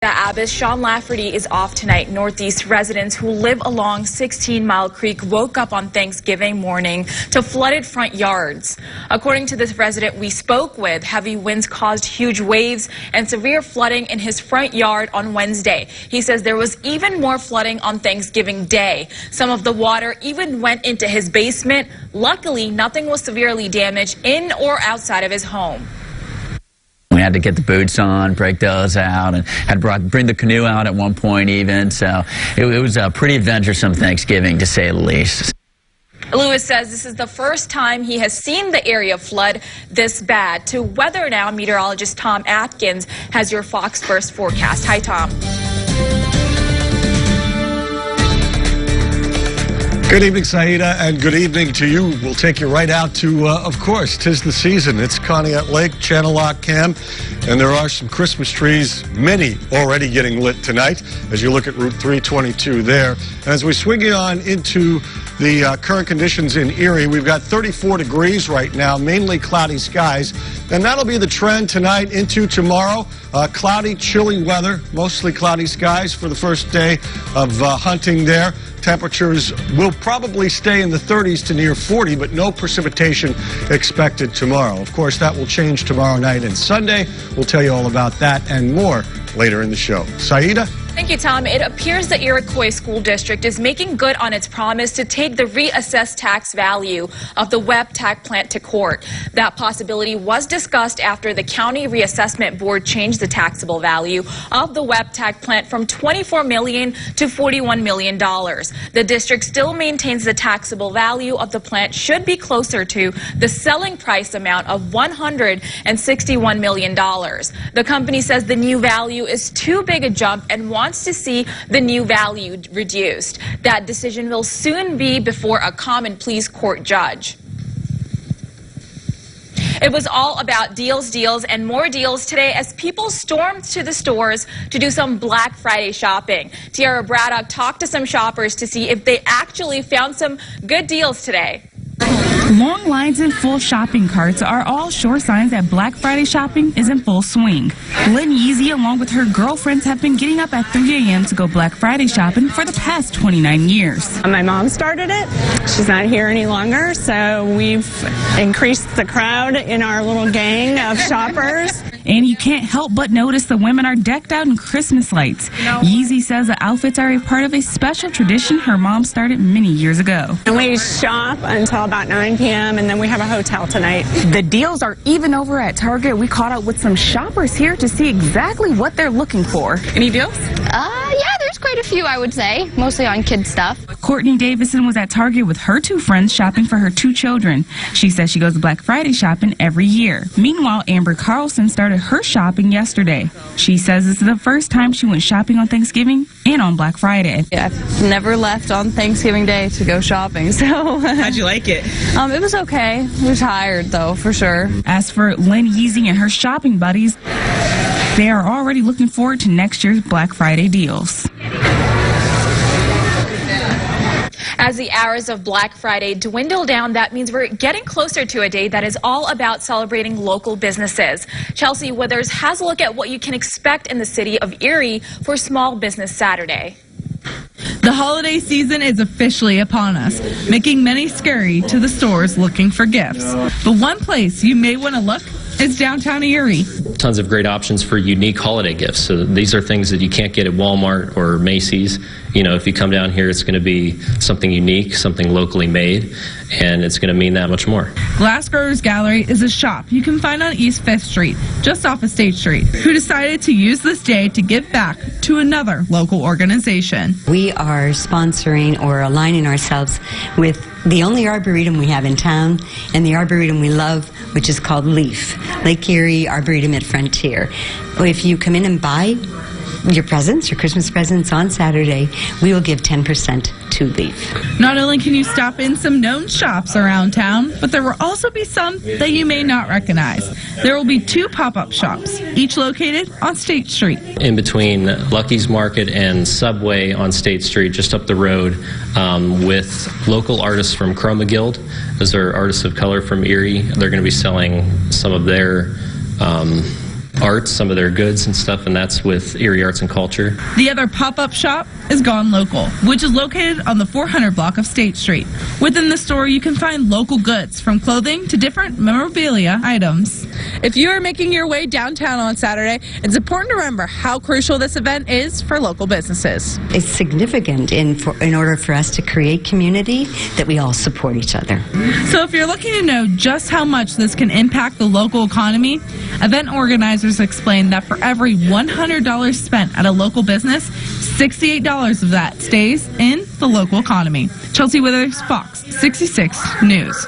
Abbas, Sean Lafferty is off tonight. Northeast residents who live along 16 Mile Creek woke up on Thanksgiving morning to flooded front yards. According to this resident we spoke with, heavy winds caused huge waves and severe flooding in his front yard on Wednesday. He says there was even more flooding on Thanksgiving Day. Some of the water even went into his basement. Luckily, nothing was severely damaged in or outside of his home. We had to get the boots on, break those out, and had bring the canoe out at one point even. So it was a pretty adventuresome Thanksgiving, to say the least. Lewis says this is the first time he has seen the area flood this bad. To Weather Now, meteorologist Tom Atkins has your Fox First forecast. Hi, Tom. Good evening, Saida, and good evening to you. We'll take you right out to, of course, 'tis the season. It's Conneaut Lake, Channel Lock Cam, and there are some Christmas trees, many already getting lit tonight, as you look at Route 322 there. And as we swing on into the current conditions in Erie, we've got 34 degrees right now, mainly cloudy skies, and that'll be the trend tonight into tomorrow. Cloudy, chilly weather, mostly cloudy skies for the first day of hunting there. Temperatures will probably stay in the 30s to near 40, but no precipitation expected tomorrow. Of course, that will change tomorrow night and Sunday. We'll tell you all about that and more later in the show. Saida? Thank you, Tom. It appears the Iroquois School District is making good on its promise to take the reassessed tax value of the Web-TAC plant to court. That possibility was discussed after the County Reassessment Board changed the taxable value of the Web-TAC plant from $24 million to $41 million. The district still maintains the taxable value of the plant should be closer to the selling price amount of $161 million. The company says the new value is too big a jump and wants to see the new value reduced. That decision will soon be before a common pleas court judge. It was all about deals, deals, and more deals today as people stormed to the stores to do some Black Friday shopping. Tiara Braddock talked to some shoppers to see if they actually found some good deals today. Long lines and full shopping carts are all sure signs that Black Friday shopping is in full swing. Lynn Yeezy, along with her girlfriends, have been getting up at 3 a.m. to go Black Friday shopping for the past 29 years. My mom started it. She's not here any longer, so we've increased the crowd in our little gang of shoppers. And you can't help but notice the women are decked out in Christmas lights. Yeezy says the outfits are a part of a special tradition her mom started many years ago. And we shop until about 9 p.m. and then we have a hotel tonight. The deals are even over at Target. We caught up with some shoppers here to see exactly what they're looking for. Any deals? Yeah, there's quite a few, I would say, mostly on kid stuff. Courtney Davison was at Target with her two friends shopping for her two children. She says she goes Black Friday shopping every year. Meanwhile, Amber Carlson started her shopping yesterday. She says this is the first time she went shopping on Thanksgiving and on Black Friday. Yeah, I've never left on Thanksgiving Day to go shopping, so. How'd you like it? It was okay. We were tired, though, for sure. As for Lynn Yeezy and her shopping buddies, they are already looking forward to next year's Black Friday deals. As the hours of Black Friday dwindle down, that means we're getting closer to a day that is all about celebrating local businesses. Chelsea Withers has a look at what you can expect in the city of Erie for Small Business Saturday. The holiday season is officially upon us, making many scurry to the stores looking for gifts. But one place you may want to look is downtown Erie. Tons of great options for unique holiday gifts. So these are things that you can't get at Walmart or Macy's. You know, if you come down here, it's going to be something unique, something locally made, and it's going to mean that much more. Glass Growers Gallery is a shop you can find on East 5th Street, just off of State Street, who decided to use this day to give back to another local organization. We are sponsoring or aligning ourselves with the only arboretum we have in town, and the arboretum we love, which is called LEAF, Lake Erie Arboretum at Frontier. If you come in and buy your presents, your Christmas presents on Saturday, we will give 10% to LEAF. Not only can you stop in some known shops around town, but there will also be some that you may not recognize. There will be 2 pop-up shops, each located on State Street. In between Lucky's Market and Subway on State Street, just up the road, with local artists from Chroma Guild. Those are artists of color from Erie. They're going to be selling some of their arts, some of their goods and stuff, and that's with Erie Arts and Culture. The other pop-up shop is Gone Local, which is located on the 400 block of State Street. Within the store, you can find local goods, from clothing to different memorabilia items. If you are making your way downtown on Saturday, it's important to remember how crucial this event is for local businesses. It's significant in order for us to create community that we all support each other. So if you're looking to know just how much this can impact the local economy, event organizers explain that for every $100 spent at a local business, $68 of that stays in the local economy. Chelsea Withers, Fox 66 News.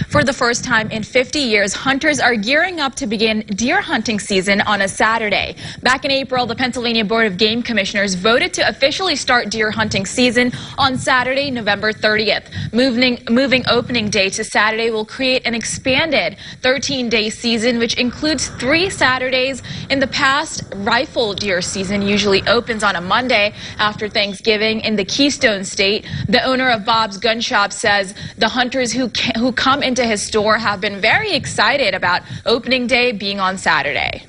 For the first time in 50 years, hunters are gearing up to begin deer hunting season on a Saturday. Back in April, the Pennsylvania Board of Game Commissioners voted to officially start deer hunting season on Saturday, November 30th. Moving opening day to Saturday will create an expanded 13-day season, which includes 3 Saturdays. In the past, rifle deer season usually opens on a Monday after Thanksgiving in the Keystone State. The owner of Bob's Gun Shop says the hunters who come into his store have been very excited about opening day being on Saturday.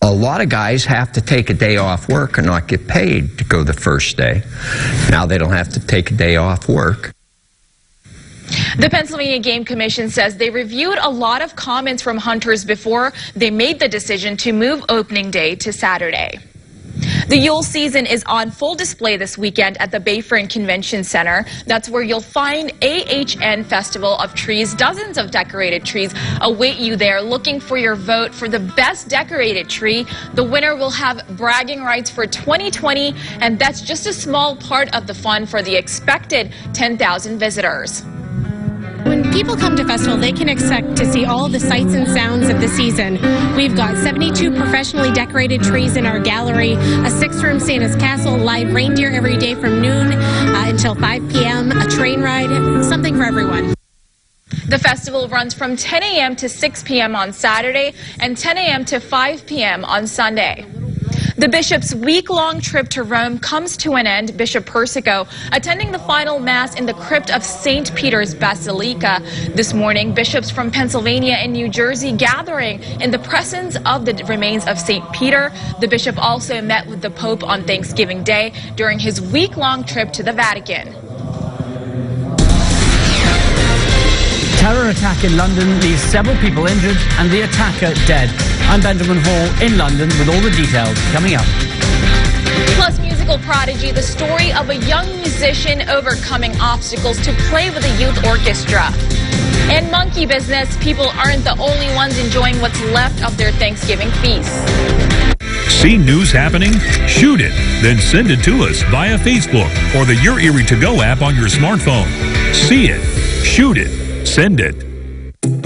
A lot of guys have to take a day off work and not get paid to go the first day. Now they don't have to take a day off work. The Pennsylvania Game Commission says they reviewed a lot of comments from hunters before they made the decision to move opening day to Saturday. The Yule season is on full display this weekend at the Bayfront Convention Center. That's where you'll find AHN Festival of Trees. Dozens of decorated trees await you there, looking for your vote for the best decorated tree. The winner will have bragging rights for 2020, and that's just a small part of the fun for the expected 10,000 visitors. When people come to festival, they can expect to see all the sights and sounds of the season. We've got 72 professionally decorated trees in our gallery, a 6-room Santa's Castle, live reindeer every day from noon until 5 p.m., a train ride, something for everyone. The festival runs from 10 a.m. to 6 p.m. on Saturday and 10 a.m. to 5 p.m. on Sunday. The bishop's week-long trip to Rome comes to an end. Bishop Persico attending the final mass in the crypt of St. Peter's Basilica this morning. Bishops from Pennsylvania and New Jersey gathering in the presence of the remains of St. Peter. The bishop also met with the Pope on Thanksgiving Day during his week-long trip to the Vatican. Terror attack in London leaves several people injured and the attacker dead. I'm Benjamin Hall in London with all the details coming up. Plus, musical prodigy, the story of a young musician overcoming obstacles to play with a youth orchestra. In monkey business, people aren't the only ones enjoying what's left of their Thanksgiving feast. See news happening? Shoot it, then send it to us via Facebook or the Your Erie To Go app on your smartphone. See it, shoot it, send it.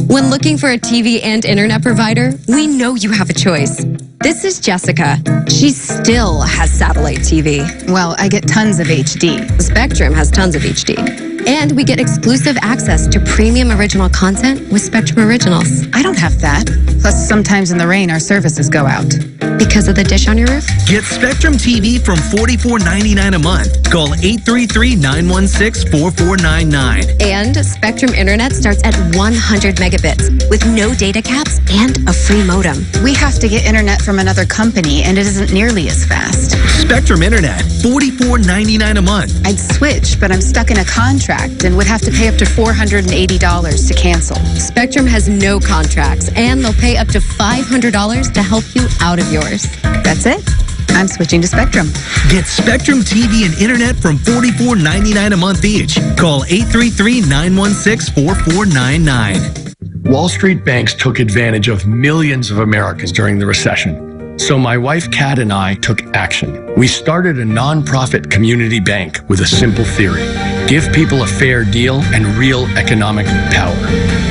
When looking for a TV and internet provider, we know you have a choice. This is Jessica. She still has satellite TV. Well, I get tons of HD. Spectrum has tons of HD. And we get exclusive access to premium original content with Spectrum Originals. I don't have that. Plus, sometimes in the rain, our services go out. Because of the dish on your roof? Get Spectrum TV from $44.99 a month. Call 833-916-4499. And Spectrum Internet starts at 100 megabits with no data caps and a free modem. We have to get internet from another company, and it isn't nearly as fast. Spectrum Internet, $44.99 a month. I'd switch, but I'm stuck in a contract and would have to pay up to $480 to cancel. Spectrum has no contracts, and they'll pay up to $500 to help you out of yours. That's it. I'm switching to Spectrum. Get Spectrum TV and internet from $44.99 a month each. Call 833-916-4499. Wall Street banks took advantage of millions of Americans during the recession. So my wife, Kat, and I took action. We started a nonprofit community bank with a simple theory. Give people a fair deal and real economic power.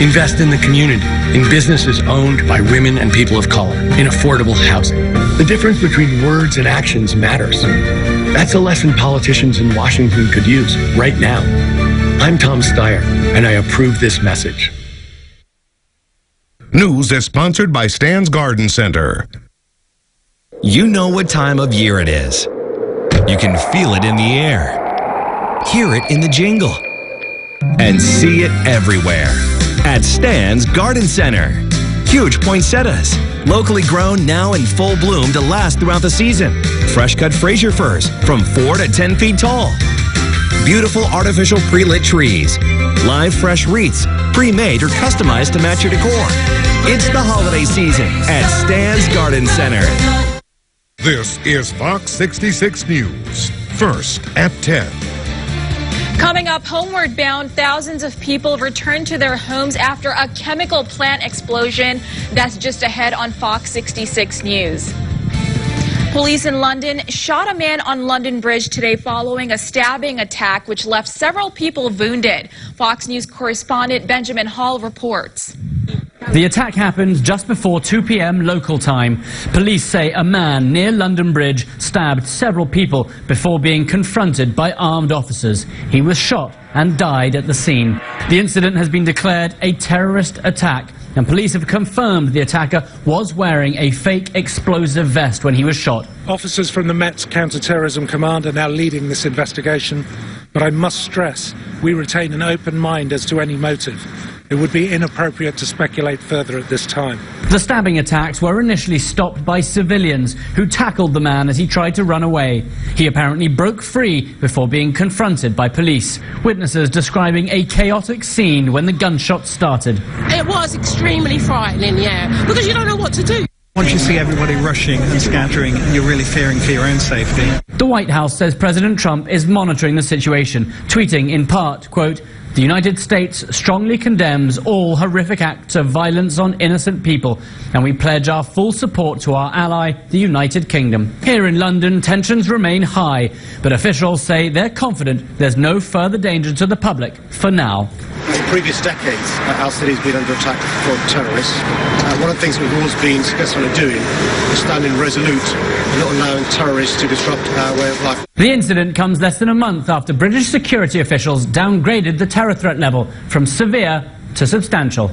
Invest in the community, in businesses owned by women and people of color, in affordable housing. The difference between words and actions matters. That's a lesson politicians in Washington could use right now. I'm Tom Steyer, and I approve this message. News is sponsored by Stan's Garden Center. You know what time of year it is. You can feel it in the air, hear it in the jingle, and see it everywhere at Stan's Garden Center. Huge poinsettias, locally grown now in full bloom to last throughout the season. Fresh cut Fraser firs from 4 to 10 feet tall. Beautiful artificial pre-lit trees. Live fresh wreaths, pre-made or customized to match your decor. It's the holiday season at Stan's Garden Center. This is Fox 66 News. First at 10. Coming up, homeward bound, thousands of people return to their homes after a chemical plant explosion. That's just ahead on Fox 66 News. Police in London shot a man on London Bridge today following a stabbing attack which left several people wounded. Fox News correspondent Benjamin Hall reports. The attack happened just before 2 p.m. local time. Police say a man near London Bridge stabbed several people before being confronted by armed officers. He was shot and died at the scene. The incident has been declared a terrorist attack, and police have confirmed the attacker was wearing a fake explosive vest when he was shot. Officers from the Met's Counter-Terrorism Command are now leading this investigation, but I must stress we retain an open mind as to any motive. It would be inappropriate to speculate further at this time. The stabbing attacks were initially stopped by civilians who tackled the man as he tried to run away. He apparently broke free before being confronted by police. Witnesses describing a chaotic scene when the gunshots started. It was extremely frightening, yeah, because you don't know what to do. Once you see everybody rushing and scattering, you're really fearing for your own safety. The White House says President Trump is monitoring the situation, tweeting in part, quote, "The United States strongly condemns all horrific acts of violence on innocent people, and we pledge our full support to our ally, the United Kingdom." Here in London, tensions remain high, but officials say they're confident there's no further danger to the public for now. In previous decades, our city has been under attack from terrorists. One of the things we've always been successful at doing is standing resolute and not allowing terrorists to disrupt our way of life. The incident comes less than a month after British security officials downgraded the terror threat level from severe to substantial.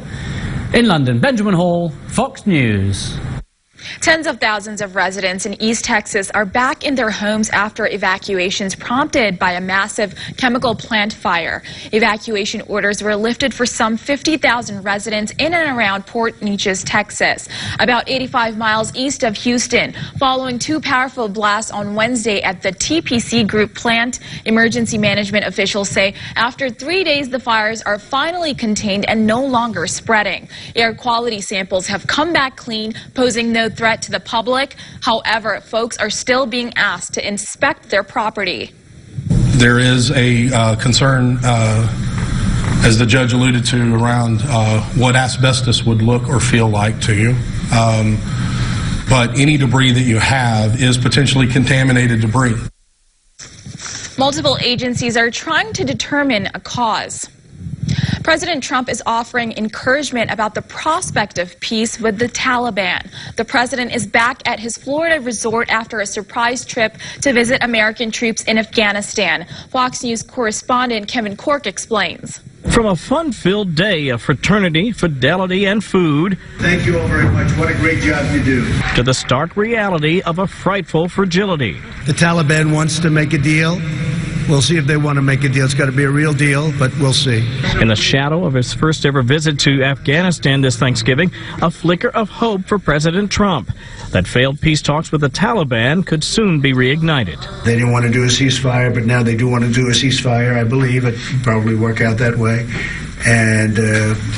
In London, Benjamin Hall, Fox News. Tens of thousands of residents in East Texas are back in their homes after evacuations prompted by a massive chemical plant fire. Evacuation orders were lifted for some 50,000 residents in and around Port Neches, Texas, about 85 miles east of Houston, following two powerful blasts on Wednesday at the TPC Group plant. Emergency management officials say after 3 days, the fires are finally contained and no longer spreading. Air quality samples have come back clean, posing no threat to the public. However, folks are still being asked to inspect their property. There is a concern, as the judge alluded to, around what asbestos would look or feel like to you. But any debris that you have is potentially contaminated debris. Multiple agencies are trying to determine a cause. President Trump is offering encouragement about the prospect of peace with the Taliban. The president is back at his Florida resort after a surprise trip to visit American troops in Afghanistan. Fox News correspondent Kevin Cork explains. From a fun-filled day of fraternity, fidelity, and food. Thank you all very much. What a great job you do. To the stark reality of a frightful fragility. The Taliban wants to make a deal. We'll see if they want to make a deal. It's got to be a real deal, but we'll see. In the shadow of his first ever visit to Afghanistan this Thanksgiving, a flicker of hope for President Trump that failed peace talks with the Taliban could soon be reignited. They didn't want to do a ceasefire, but now they do want to do a ceasefire. I believe it will probably work out that way. And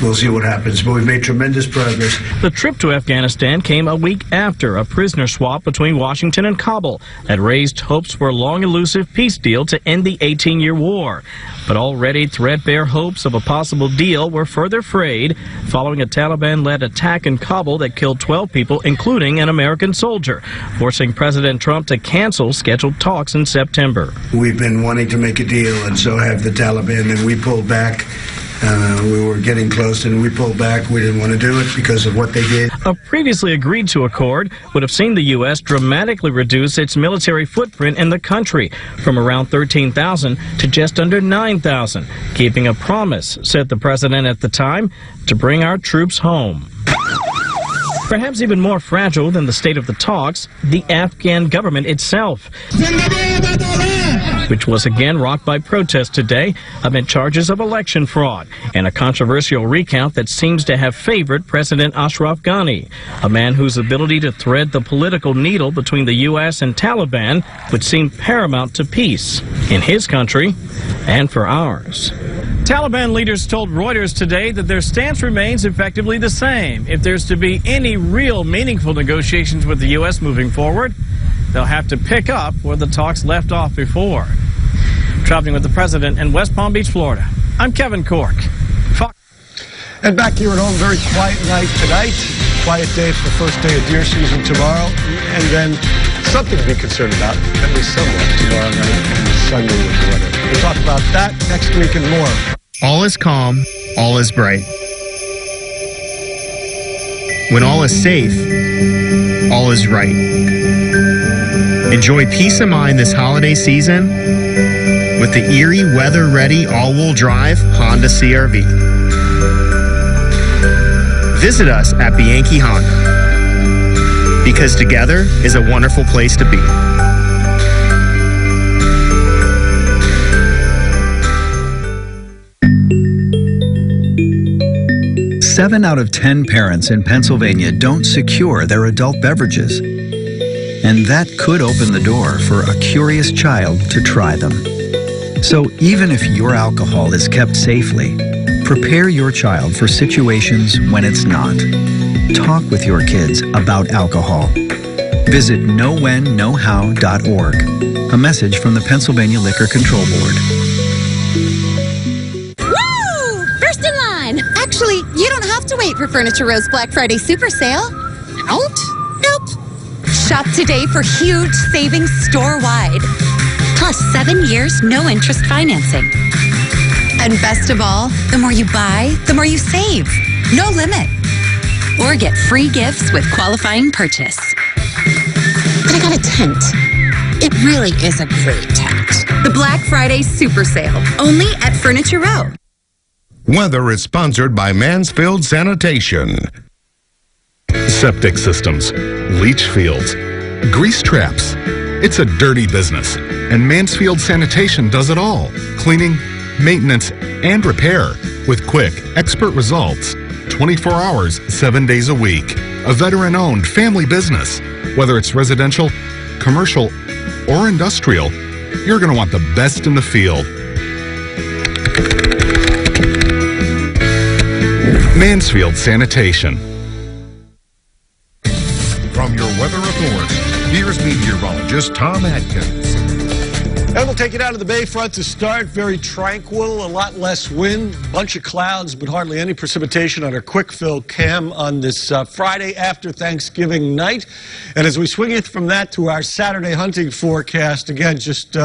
we'll see what happens. But we've made tremendous progress. The trip to Afghanistan came a week after a prisoner swap between Washington and Kabul that raised hopes for a long elusive peace deal to end the 18-year war. But already threadbare hopes of a possible deal were further frayed following a Taliban-led attack in Kabul that killed 12 people, including an American soldier, forcing President Trump to cancel scheduled talks in September. We've been wanting to make a deal, and so have the Taliban, and we pulled back. We were getting close, and we pulled back. We didn't want to do it because of what they did. A previously agreed to accord would have seen the U.S. dramatically reduce its military footprint in the country from around 13,000 to just under 9,000, keeping a promise, said the president at the time, to bring our troops home. Perhaps even more fragile than the state of the talks, the Afghan government itself, which was again rocked by protests today amid charges of election fraud and a controversial recount that seems to have favored President Ashraf Ghani, a man whose ability to thread the political needle between the U.S. and Taliban would seem paramount to peace in his country and for ours. Taliban leaders told Reuters today that their stance remains effectively the same. If there's to be any real meaningful negotiations with the U.S. moving forward, they'll have to pick up where the talks left off before. Traveling with the president in West Palm Beach, Florida, I'm Kevin Cork. And back here at home, very quiet night tonight. Quiet day for the first day of deer season tomorrow. And then something to be concerned about, at least somewhat, tomorrow night and Sunday with the weather. We'll talk about that next week and more. All is calm, all is bright. When all is safe, all is right. Enjoy peace of mind this holiday season with the Erie weather-ready all-wheel drive Honda CR-V. Visit us at Bianchi Honda, because together is a wonderful place to be. 7 out of 10 parents in Pennsylvania don't secure their adult beverages. And that could open the door for a curious child to try them. So even if your alcohol is kept safely, prepare your child for situations when it's not. Talk with your kids about alcohol. Visit knowwhenknowhow.org. A message from the Pennsylvania Liquor Control Board. First in line. Actually, you don't have to wait for Furniture Row's Black Friday Super Sale. Don't? Nope. Shop today for huge savings store-wide. Plus 7 years, no interest financing. And best of all, the more you buy, the more you save. No limit. Or get free gifts with qualifying purchase. But I got a tent. It really is a great tent. The Black Friday Super Sale, only at Furniture Row. Weather is sponsored by Mansfield Sanitation. Septic systems, leach fields, grease traps. It's a dirty business, and Mansfield Sanitation does it all. Cleaning, maintenance, and repair with quick, expert results. 24 hours, 7 days a week. A veteran-owned family business. Whether it's residential, commercial, or industrial, you're going to want the best in the field. Mansfield Sanitation. From your weather authority, here's meteorologist Tom Atkins. And we'll take it out of the Bayfront to start. Very tranquil, a lot less wind, bunch of clouds, but hardly any precipitation on our quick fill cam on this Friday after Thanksgiving night. And as we swing it from that to our Saturday hunting forecast, again, just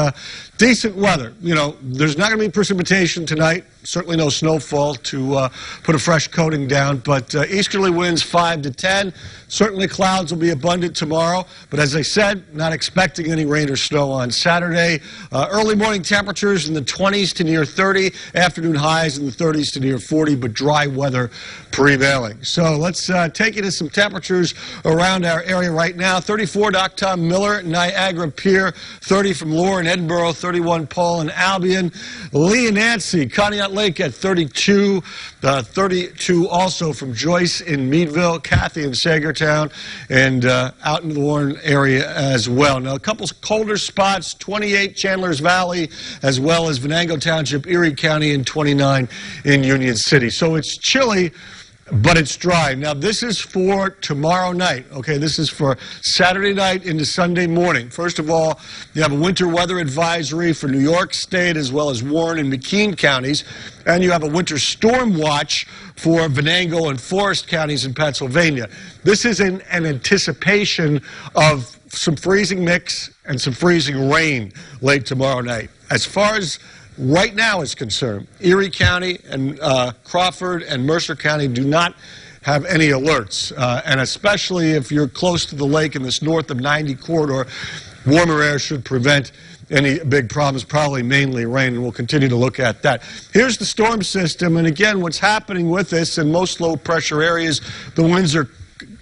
decent weather. You know, there's not going to be precipitation tonight. Certainly no snowfall to put a fresh coating down, but easterly winds 5 to 10. Certainly clouds will be abundant tomorrow, but as I said, not expecting any rain or snow on Saturday. Early morning temperatures in the 20s to near 30, afternoon highs in the 30s to near 40, but dry weather prevailing. So let's take you to some temperatures around our area right now. 34 Dr. Miller, Niagara Pier, 30 from Lower and Edinburgh, 31 Paul and Albion, Lee and Nancy, Conneaut Lake at 32, 32 also from Joyce in Meadville, Kathy in Sagertown, and out in the Warren area as well. Now, a couple colder spots, 28 Chandler's Valley, as well as Venango Township, Erie County, and 29 in Union City. So it's chilly, but it's dry. Now, this is for tomorrow night, okay? This is for Saturday night into Sunday morning. First of all, you have a winter weather advisory for New York State as well as Warren and McKean counties, and you have a winter storm watch for Venango and Forest counties in Pennsylvania. This is in an anticipation of some freezing mix and some freezing rain late tomorrow night. As far as right now is concerned, Erie County and Crawford and Mercer County do not have any alerts. And especially if you're close to the lake in this north of 90 corridor, warmer air should prevent any big problems, probably mainly rain, and we'll continue to look at that. Here's the storm system, and again, what's happening with this in most low pressure areas, the winds are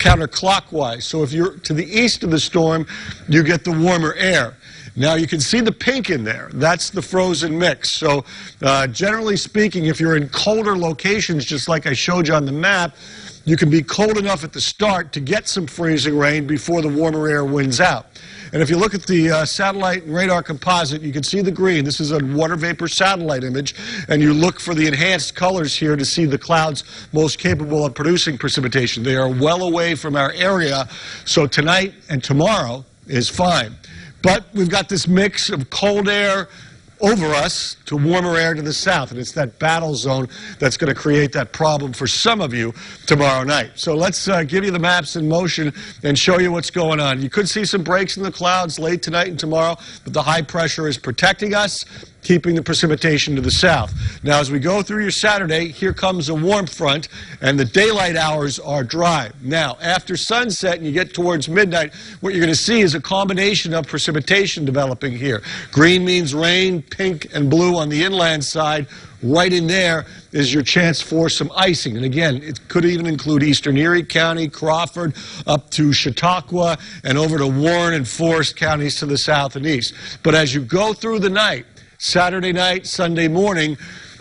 counterclockwise. So if you're to the east of the storm, you get the warmer air. Now, you can see the pink in there. That's the frozen mix. So generally speaking, if you're in colder locations, just like I showed you on the map, you can be cold enough at the start to get some freezing rain before the warmer air wins out. And if you look at the satellite and radar composite, you can see the green. This is a water vapor satellite image, and you look for the enhanced colors here to see the clouds most capable of producing precipitation. They are well away from our area, so tonight and tomorrow is fine. But we've got this mix of cold air over us to warmer air to the south, and it's that battle zone that's going to create that problem for some of you tomorrow night. So let's give you the maps in motion and show you what's going on. You could see some breaks in the clouds late tonight and tomorrow, but the high pressure is protecting us, keeping the precipitation to the south. Now, as we go through your Saturday, here comes a warm front, and the daylight hours are dry. Now, after sunset and you get towards midnight, what you're going to see is a combination of precipitation developing here. Green means rain, pink and blue on the inland side. Right in there is your chance for some icing. And again, it could even include eastern Erie County, Crawford, up to Chautauqua, and over to Warren and Forest counties to the south and east. But as you go through the night, Saturday night, Sunday morning,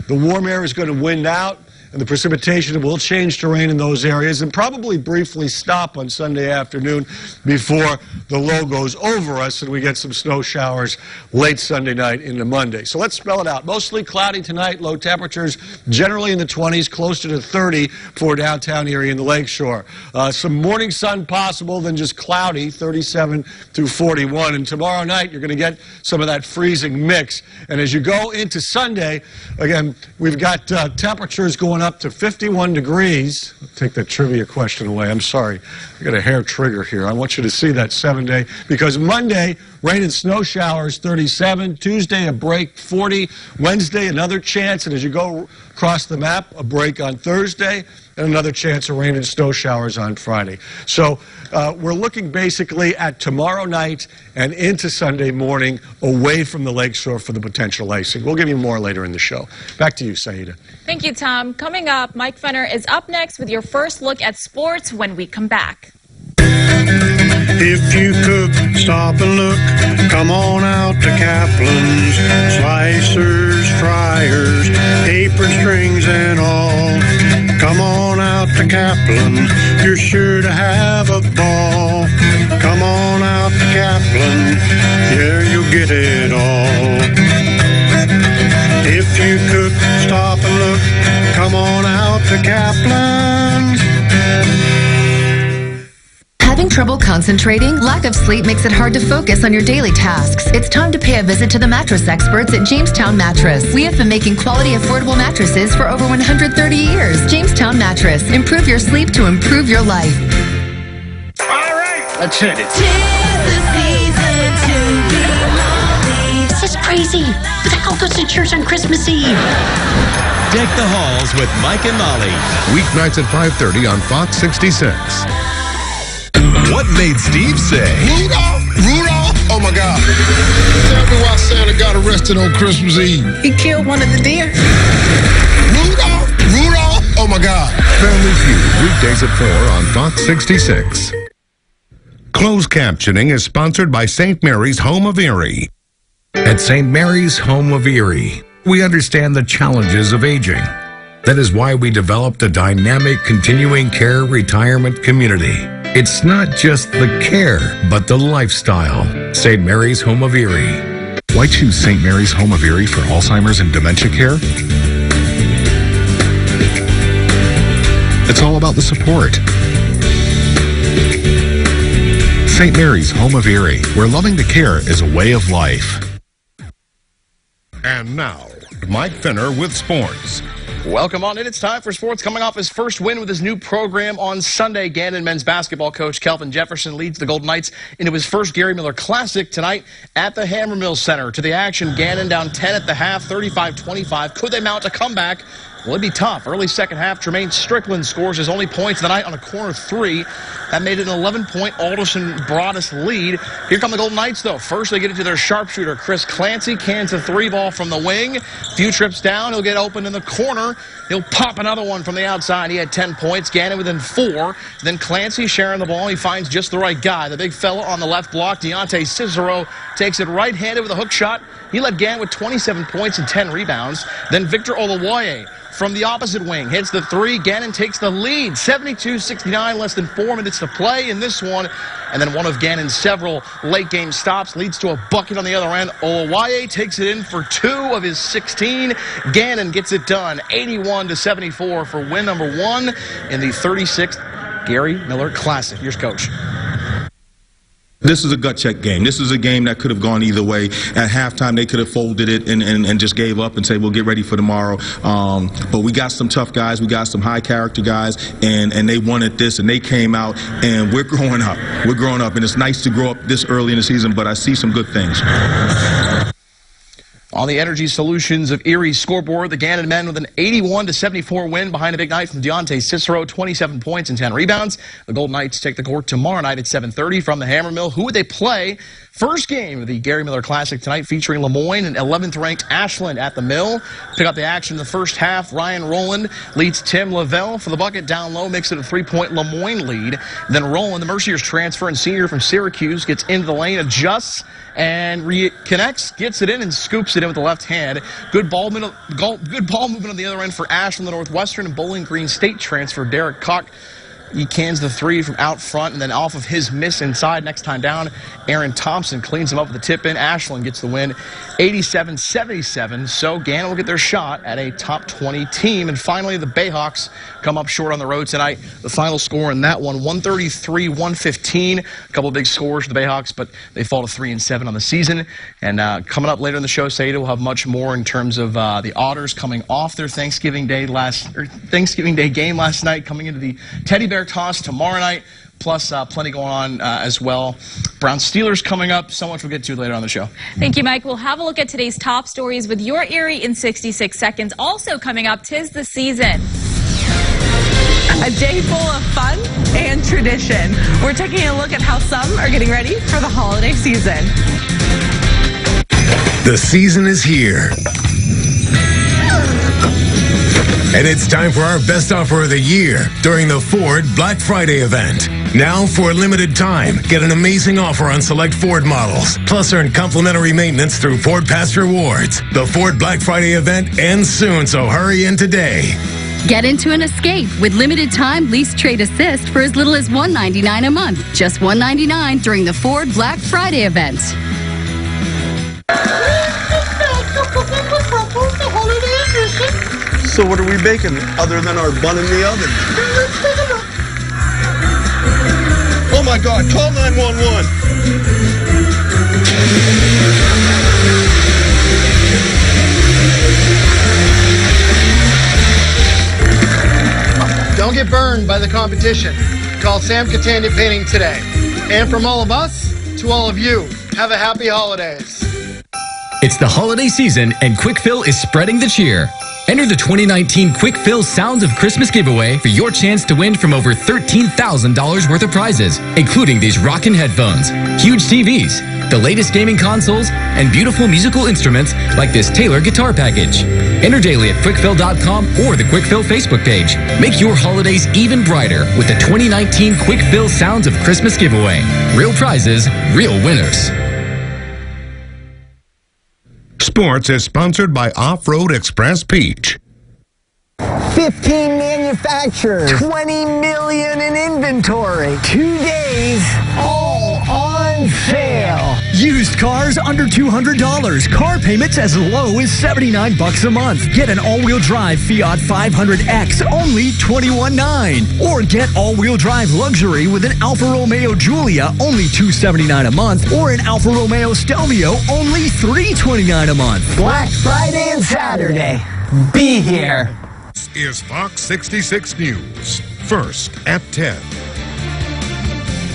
the warm air is going to wind out, and the precipitation will change to rain in those areas and probably briefly stop on Sunday afternoon before the low goes over us and we get some snow showers late Sunday night into Monday. So let's spell it out. Mostly cloudy tonight, low temperatures generally in the 20s, closer to 30 for downtown Erie and the lakeshore. Some morning sun possible, then just cloudy, 37 to 41. And tomorrow night, you're going to get some of that freezing mix. And as you go into Sunday, again, we've got temperatures going up to 51 degrees. I'll take that trivia question away. I'm sorry. I got a hair trigger here. I want you to see that 7-day, because Monday, rain and snow showers, 37. Tuesday, a break, 40. Wednesday, another chance. And as you go across the map, a break on Thursday, and another chance of rain and snow showers on Friday. So we're looking basically at tomorrow night and into Sunday morning away from the lakeshore for the potential icing. We'll give you more later in the show. Back to you, Saida. Thank you, Tom. Coming up, Mike Fenner is up next with your first look at sports when we come back. If you cook, stop and look, come on out to Kaplan's. Slicers, fryers, apron strings and all. Come on out to Kaplan, you're sure to have a ball. Come on out to Kaplan, yeah, you'll get it all. If you cook, stop and look, come on out to Kaplan. Having trouble concentrating? Lack of sleep makes it hard to focus on your daily tasks. It's time to pay a visit to the mattress experts at Jamestown Mattress. We have been making quality, affordable mattresses for over 130 years. Jamestown Mattress. Improve your sleep to improve your life. All right, let's hit it. This is crazy. But that all goes to church on Christmas Eve. Deck the halls with Mike and Molly. Weeknights at 5:30 on Fox 66. What made Steve say? Rudolph! Rudolph! Oh my God. Tell me why Santa got arrested on Christmas Eve. He killed one of the deer. Rudolph! Rudolph! Oh my God. Family Feud, weekdays at 4 on Fox 66. Closed captioning is sponsored by St. Mary's Home of Erie. At St. Mary's Home of Erie, we understand the challenges of aging. That is why we developed a dynamic continuing care retirement community. It's not just the care, but the lifestyle. St. Mary's Home of Erie. Why choose St. Mary's Home of Erie for Alzheimer's and dementia care? It's all about the support. St. Mary's Home of Erie, where loving to care is a way of life. And now, Mike Fenner with sports. Welcome on in. It's time for sports. Coming off his first win with his new program on Sunday, Gannon men's basketball coach Kelvin Jefferson leads the Golden Knights into his first Gary Miller Classic tonight at the Hammermill Center. To the action, Gannon down 10 at the half, 35-25. Could they mount a comeback? Well, it'd be tough. Early second half, Jermaine Strickland scores his only points of the night on a corner three. That made it an 11-point Alderson Broadus lead. Here come the Golden Knights, though. First, they get it to their sharpshooter, Chris Clancy. Cans a three ball from the wing. Few trips down. He'll get open in the corner. He'll pop another one from the outside. He had 10 points. Gannon within 4. Then Clancy sharing the ball. He finds just the right guy. The big fella on the left block, Deontay Cicero, takes it right-handed with a hook shot. He led Gannon with 27 points and 10 rebounds. Then Victor Olawoye from the opposite wing hits the three. Gannon takes the lead, 72-69, less than 4 minutes to play in this one. And then one of Gannon's several late-game stops leads to a bucket on the other end. Olawoye takes it in for 2 of his 16. Gannon gets it done, 81-74 for win number 1 in the 36th Gary Miller Classic. Here's Coach. This is a gut check game. This is a game that could have gone either way. At halftime, they could have folded it and just gave up and say, we'll get ready for tomorrow. But we got some tough guys. We got some high character guys, and they wanted this, and they came out, and we're growing up. We're growing up, and it's nice to grow up this early in the season, but I see some good things. On the Energy Solutions of Erie scoreboard, the Gannon men with an 81-74 win behind a big night from Deontay Cicero, 27 points and 10 rebounds. The Golden Knights take the court tomorrow night at 7:30 from the Hammer Mill. Who would they play? First game of the Gary Miller Classic tonight featuring Lemoyne and 11th-ranked Ashland at the Mill. Pick up the action in the first half. Ryan Rowland leads Tim Lavelle for the bucket down low, makes it a 3-point Lemoyne lead. Then Rowland, the Merciers transfer and senior from Syracuse, gets into the lane, adjusts, and reconnects, gets it in, and scoops it in with the left hand. Good ball movement on the other end for Ashland, the Northwestern and Bowling Green State transfer Derek Koch. He cans the three from out front, and then off of his miss inside, next time down, Aaron Thompson cleans him up with the tip in. Ashland gets the win, 87-77. So Gannon will get their shot at a top 20 team. And finally, the Bayhawks come up short on the road tonight. The final score in that one, 133-115. A couple of big scores for the Bayhawks, but they fall to 3-7 on the season. And coming up later in the show, Seda will have much more in terms of the Otters coming off their Thanksgiving Day game last night, coming into the Teddy Bear toss tomorrow night, plus plenty going on as well. Browns Steelers coming up. So much we'll get to later on the show. Thank you, Mike. We'll have a look at today's top stories with your Erie in 66 seconds. Also coming up, 'tis the season. A day full of fun and tradition. We're taking a look at how some are getting ready for the holiday season. The season is here. And it's time for our best offer of the year during the Ford Black Friday event. Now, for a limited time, get an amazing offer on select Ford models. Plus, earn complimentary maintenance through Ford Pass Rewards. The Ford Black Friday event ends soon, so hurry in today. Get into an escape with limited time lease trade assist for as little as $199 a month. Just $199 during the Ford Black Friday event. So what are we baking other than our bun in the oven? Oh my God, call 911. Don't get burned by the competition. Call Sam Catania Painting today. And from all of us to all of you, have a happy holidays. It's the holiday season and Quick Fill is spreading the cheer. Enter the 2019 Quick Fill Sounds of Christmas giveaway for your chance to win from over $13,000 worth of prizes, including these rockin' headphones, huge TVs, the latest gaming consoles, and beautiful musical instruments like this Taylor guitar package. Enter daily at quickfill.com or the Quick Fill Facebook page. Make your holidays even brighter with the 2019 Quick Fill Sounds of Christmas giveaway. Real prizes, real winners. Sports is sponsored by Off-Road Express Peach. 15 manufacturers, 20 million in inventory, 2 days, all on sale. Used cars under $200. Car payments as low as $79 a month. Get an all-wheel drive Fiat 500X, only $21,900. Or get all-wheel drive luxury with an Alfa Romeo Giulia, only $279 a month. Or an Alfa Romeo Stelvio, only $329 a month. Black Friday and Saturday. Be here. This is Fox 66 News. First at 10.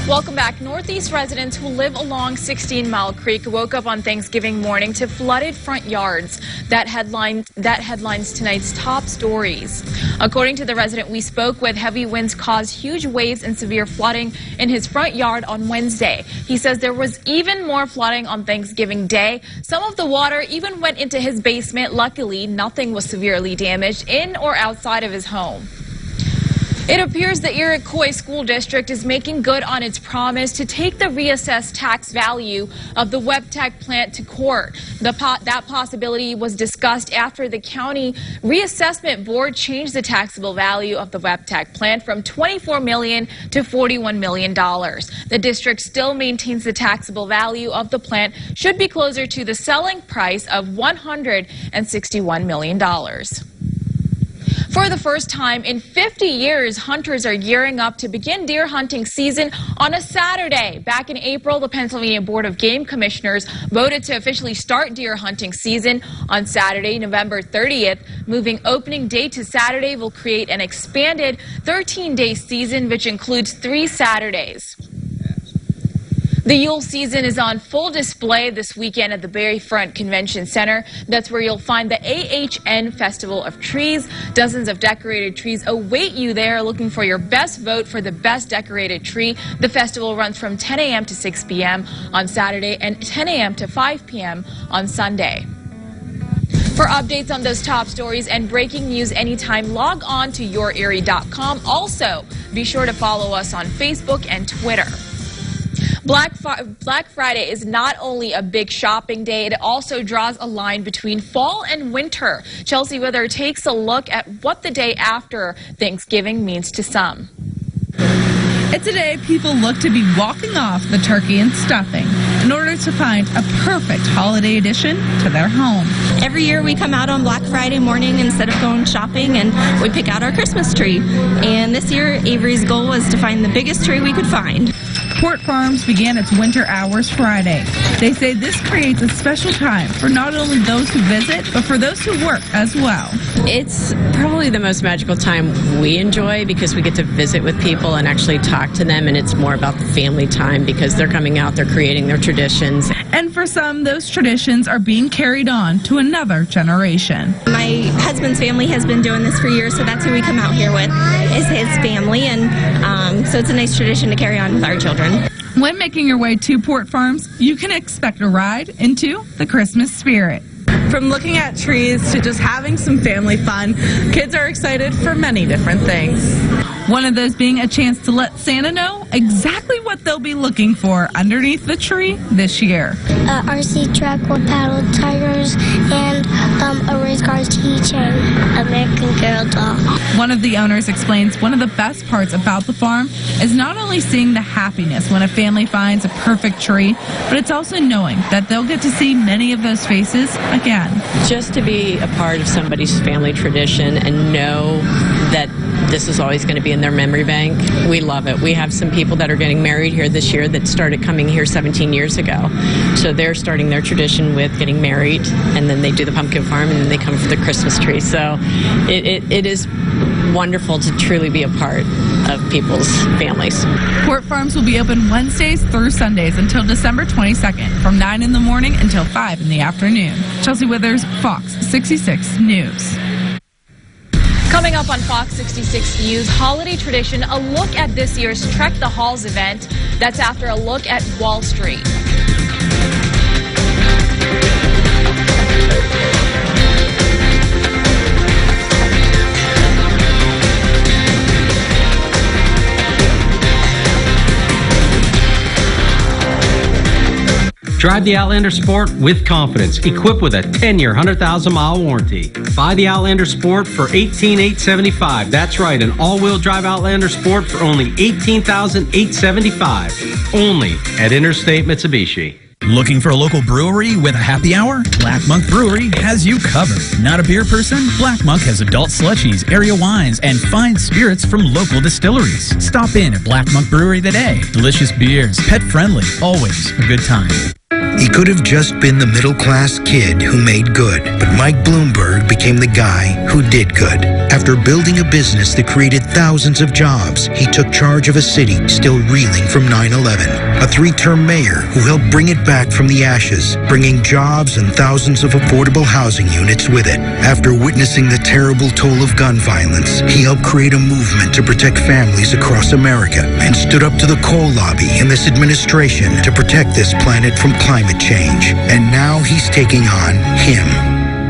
Welcome back. Northeast residents who live along 16 Mile Creek woke up on Thanksgiving morning to flooded front yards. That headlines tonight's top stories. According to the resident we spoke with, heavy winds caused huge waves and severe flooding in his front yard on Wednesday. He says there was even more flooding on Thanksgiving Day. Some of the water even went into his basement. Luckily, nothing was severely damaged in or outside of his home. It appears the Iroquois School District is making good on its promise to take the reassessed tax value of the WebTech plant to court. That possibility was discussed after the county reassessment board changed the taxable value of the WebTech plant from $24 million to $41 million. The district still maintains the taxable value of the plant should be closer to the selling price of $161 million. For the first time in 50 years, hunters are gearing up to begin deer hunting season on a Saturday. Back in April, the Pennsylvania Board of Game Commissioners voted to officially start deer hunting season on Saturday, November 30th. Moving opening day to Saturday will create an expanded 13-day season, which includes 3 Saturdays. The Yule season is on full display this weekend at the Bayfront Convention Center. That's where you'll find the AHN Festival of Trees. Dozens of decorated trees await you there, looking for your best vote for the best decorated tree. The festival runs from 10 a.m. to 6 p.m. on Saturday and 10 a.m. to 5 p.m. on Sunday. For updates on those top stories and breaking news anytime, log on to yourerie.com. Also, be sure to follow us on Facebook and Twitter. Black Friday is not only a big shopping day, it also draws a line between fall and winter. Chelsea Wither takes a look at what the day after Thanksgiving means to some. It's a day people look to be walking off the turkey and stuffing in order to find a perfect holiday addition to their home. Every year we come out on Black Friday morning instead of going shopping and we pick out our Christmas tree. And this year Avery's goal was to find the biggest tree we could find. Port Farms began its winter hours Friday. They say this creates a special time for not only those who visit, but for those who work as well. It's probably the most magical time we enjoy because we get to visit with people and actually talk to them, and it's more about the family time because they're coming out, they're creating their traditions. And for some, those traditions are being carried on to another generation. My husband's family has been doing this for years, so that's who we come out here with, is his family, and so it's a nice tradition to carry on with our children. When making your way to Port Farms, you can expect a ride into the Christmas spirit. From looking at trees to just having some family fun, kids are excited for many different things. One of those being a chance to let Santa know exactly what they'll be looking for underneath the tree this year. RC track with paddle tigers and a race car keychain, American Girl doll. One of the owners explains one of the best parts about the farm is not only seeing the happiness when a family finds a perfect tree, but it's also knowing that they'll get to see many of those faces again. Just to be a part of somebody's family tradition and know that this is always going to be in their memory bank, we love it. We have some people that are getting married here this year that started coming here 17 years ago. So they're starting their tradition with getting married, and then they do the pumpkin farm, and then they come for the Christmas tree. So it is wonderful to truly be a part of people's families. Port Farms will be open Wednesdays through Sundays until December 22nd, from 9 in the morning until 5 in the afternoon. Chelsea Withers, Fox 66 News. Coming up on Fox 66 News, holiday tradition, a look at this year's Trek the Halls event. That's after a look at Wall Street. Drive the Outlander Sport with confidence, equipped with a 10-year, 100,000-mile warranty. Buy the Outlander Sport for $18,875. That's right, an all-wheel drive Outlander Sport for only $18,875. Only at Interstate Mitsubishi. Looking for a local brewery with a happy hour? Black Monk Brewery has you covered. Not a beer person? Black Monk has adult slushies, area wines, and fine spirits from local distilleries. Stop in at Black Monk Brewery today. Delicious beers, pet friendly, always a good time. He could have just been the middle-class kid who made good, but Mike Bloomberg became the guy who did good. After building a business that created thousands of jobs, he took charge of a city still reeling from 9/11. A 3-term mayor who helped bring it back from the ashes, bringing jobs and thousands of affordable housing units with it. After witnessing the terrible toll of gun violence, he helped create a movement to protect families across America and stood up to the coal lobby in this administration to protect this planet from climate change. And now he's taking on him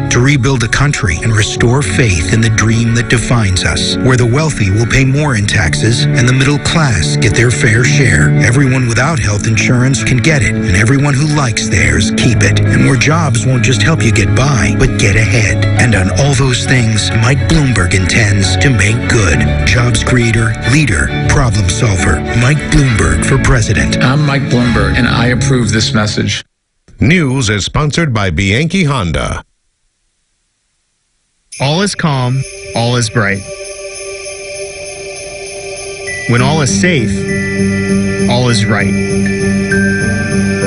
to rebuild a country and restore faith in the dream that defines us, where the wealthy will pay more in taxes and the middle class get their fair share. Everyone without health insurance can get it, and everyone who likes theirs keep it. And where jobs won't just help you get by, but get ahead. And on all those things, Mike Bloomberg intends to make good. Jobs creator, leader, problem solver. Mike Bloomberg for president. I'm Mike Bloomberg, and I approve this message. News is sponsored by Bianchi Honda. All is calm, all is bright. When all is safe, all is right.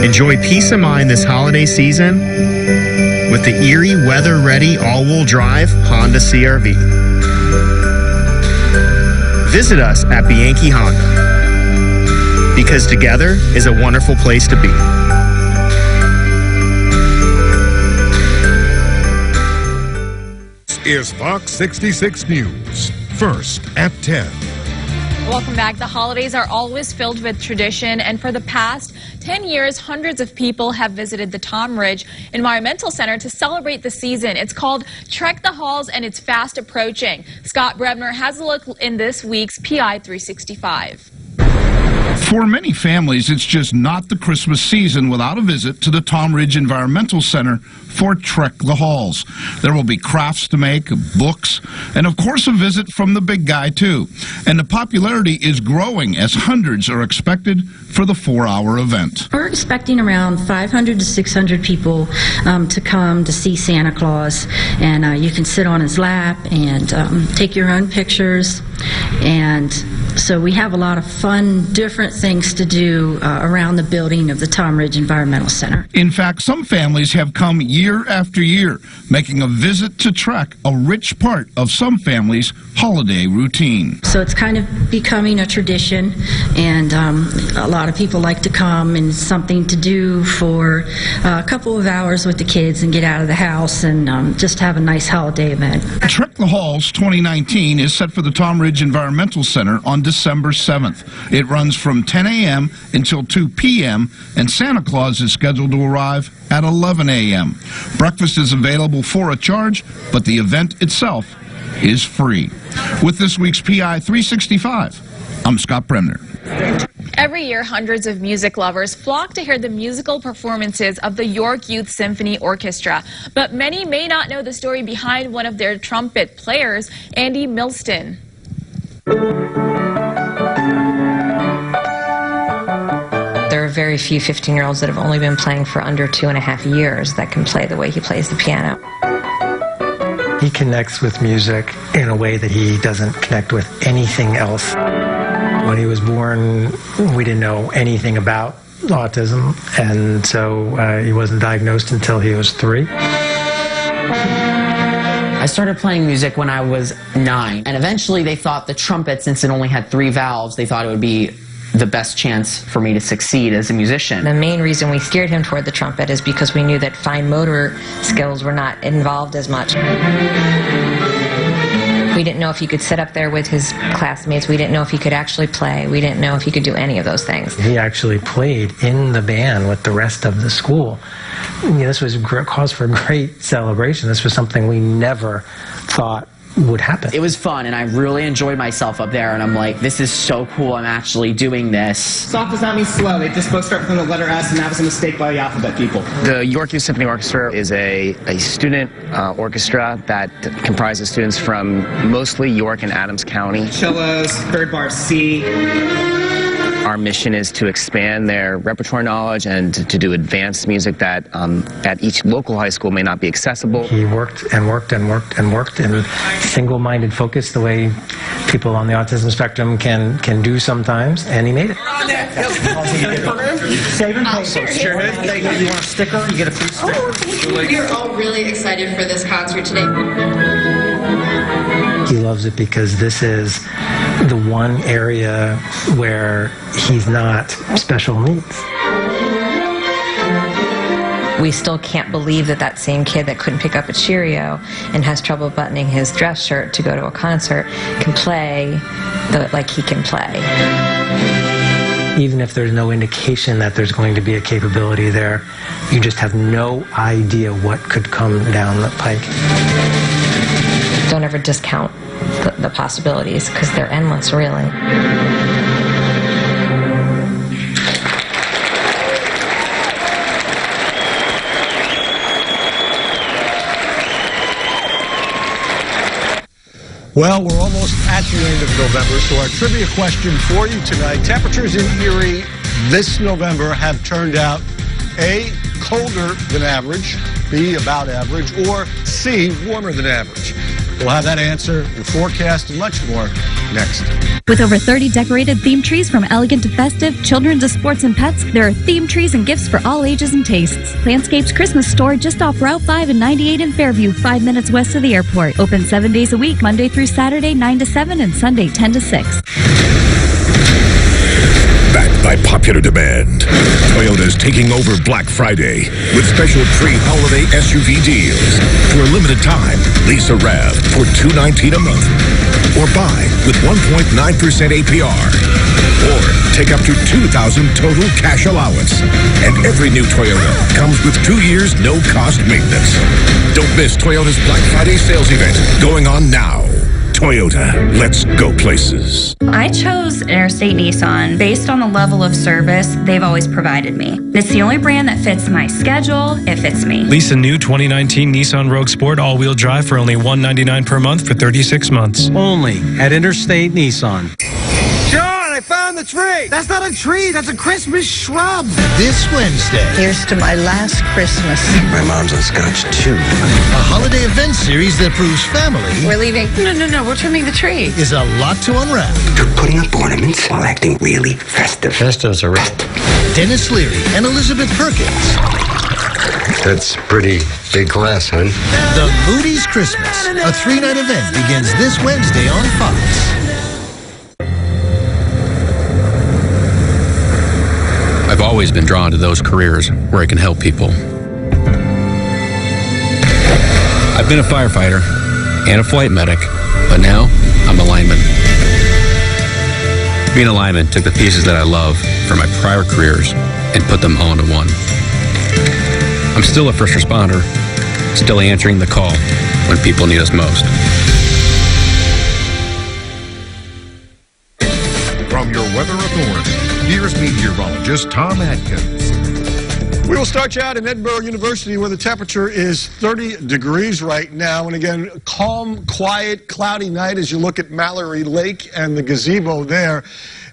Enjoy peace of mind this holiday season with the Erie weather-ready all-wheel drive Honda CR-V. Visit us at Bianchi Honda, because together is a wonderful place to be. Is Fox 66 News. First at 10. Welcome back. The holidays are always filled with tradition, and for the past 10 years, hundreds of people have visited the Tom Ridge Environmental Center to celebrate the season. It's called Trek the Halls, and it's fast approaching. Scott Brebner has a look in this week's PI 365. For many families, it's just not the Christmas season without a visit to the Tom Ridge Environmental Center for Trek the Halls. There will be crafts to make, books, and of course a visit from the big guy too. And the popularity is growing as hundreds are expected for the 4-hour event. We're expecting around 500 to 600 people to come to see Santa Claus, and you can sit on his lap and take your own pictures. And so we have a lot of fun, different things to do around the building of the Tom Ridge Environmental Center. In fact, some families have come year after year, making a visit to Trek a rich part of some families' holiday routine. So it's kind of becoming a tradition, and a lot of people like to come, and it's something to do for a couple of hours with the kids and get out of the house and just have a nice holiday event. Trek the Halls 2019 is set for the Tom Ridge Environmental Center on December 7th. It runs from 10 a.m. until 2 p.m., and Santa Claus is scheduled to arrive at 11 a.m. Breakfast is available for a charge, but the event itself is free. With this week's PI 365, I'm Scott Bremner. Every year, hundreds of music lovers flock to hear the musical performances of the York Youth Symphony Orchestra. But many may not know the story behind one of their trumpet players, Andy Milston. There are very few 15-year-olds that have only been playing for under 2.5 years that can play the way he plays the piano. He connects with music in a way that he doesn't connect with anything else. When he was born, we didn't know anything about autism, and so he wasn't diagnosed until he was 3. I started playing music when I was 9, and eventually they thought the trumpet, since it only had 3 valves, they thought it would be the best chance for me to succeed as a musician. The main reason we steered him toward the trumpet is because we knew that fine motor skills were not involved as much. We didn't know if he could sit up there with his classmates. We didn't know if he could actually play. We didn't know if he could do any of those things. He actually played in the band with the rest of the school. You know, this was a cause for great celebration. This was something we never thought would happen. It was fun, and I really enjoyed myself up there, and I'm like, this is so cool, I'm actually doing this. Soft does not mean slow. They just both start from the letter S, and that was a mistake by the alphabet people. The York Youth Symphony Orchestra is a student orchestra that comprises students from mostly York and Adams County. Cellos, third bar C. our mission is to expand their repertoire knowledge and to do advanced music that at each local high school may not be accessible. He worked and worked and worked and worked in single-minded focus the way people on the autism spectrum can do sometimes, and he made it. Saving papers. Sure. You want a sticker? You get a free sticker. We're all really excited for this concert today. He loves it because this is the one area where he's not special needs. We still can't believe that that same kid that couldn't pick up a Cheerio and has trouble buttoning his dress shirt to go to a concert can play like he can play. Even if there's no indication that there's going to be a capability there, you just have no idea what could come down the pike. Don't ever discount the possibilities, because they're endless, really. Well, we're almost at the end of November, so our trivia question for you tonight. Temperatures in Erie this November have turned out A, colder than average, B, about average, or C, warmer than average. We'll have that answer, the forecast, and much more next. With over 30 decorated theme trees from elegant to festive, children to sports and pets, there are theme trees and gifts for all ages and tastes. Landscape's Christmas store just off Route 5 and 98 in Fairview, 5 minutes west of the airport. Open 7 days a week, Monday through Saturday, 9 to 7, and Sunday, 10 to 6. Backed by popular demand, Toyota's taking over Black Friday with special pre-holiday SUV deals. For a limited time, lease a RAV for $219 a month, or buy with 1.9% APR, or take up to $2,000 total cash allowance. And every new Toyota comes with 2 years no-cost maintenance. Don't miss Toyota's Black Friday sales event going on now. Toyota, let's go places. I chose Interstate Nissan based on the level of service they've always provided me. It's the only brand that fits my schedule. It fits me. Lease a new 2019 Nissan Rogue Sport all-wheel drive for only $199 per month for 36 months. Only at Interstate Nissan. John, I found the tree. That's not a tree. That's a Christmas shrub. This Wednesday, Here's to my last Christmas. my mom's on scotch too. A holiday event series that proves family We're leaving. No. We're trimming the tree. is a lot to unwrap. You're putting up ornaments while acting really festive. Festiv's a rest. Dennis Leary and Elizabeth Perkins. That's pretty big class, hon. The Moody's Christmas, a 3-night event, begins this Wednesday on Fox. I've always been drawn to those careers where I can help people. I've been a firefighter and a flight medic, but now I'm a lineman. Being a lineman took the pieces that I love from my prior careers and put them all into one. I'm still a first responder, still answering the call when people need us most. From your weather authority, here's meteorologist Tom Atkins. We will start you out in Edinburgh University, where the temperature is 30 degrees right now. And again, calm, quiet, cloudy night as you look at Mallory Lake and the gazebo there.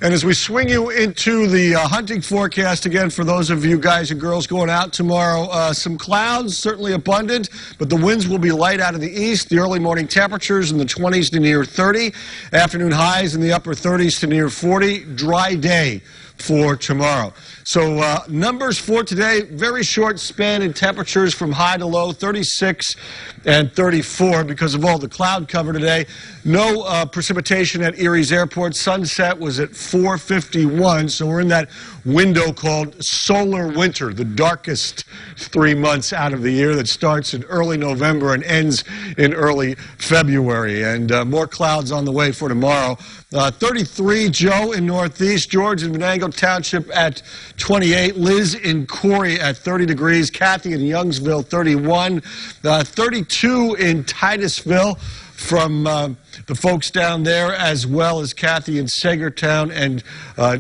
And as we swing you into the hunting forecast, again, for those of you guys and girls going out tomorrow, some clouds, certainly abundant, but the winds will be light out of the east. The early morning temperatures in the 20s to near 30. Afternoon highs in the upper 30s to near 40. Dry day for tomorrow. So numbers for today, very short span in temperatures from high to low, 36 and 34 because of all the cloud cover today. No precipitation at Erie's Airport. Sunset was at 4:51, so we're in that window called solar winter, the darkest 3 months out of the year that starts in early November and ends in early February. And more clouds on the way for tomorrow. 33, Joe in Northeast, George in Venango Township at 28, Liz in Corey at 30 degrees, Kathy in Youngsville 31, 32 in Titusville from the folks down there, as well as Kathy in Sagertown and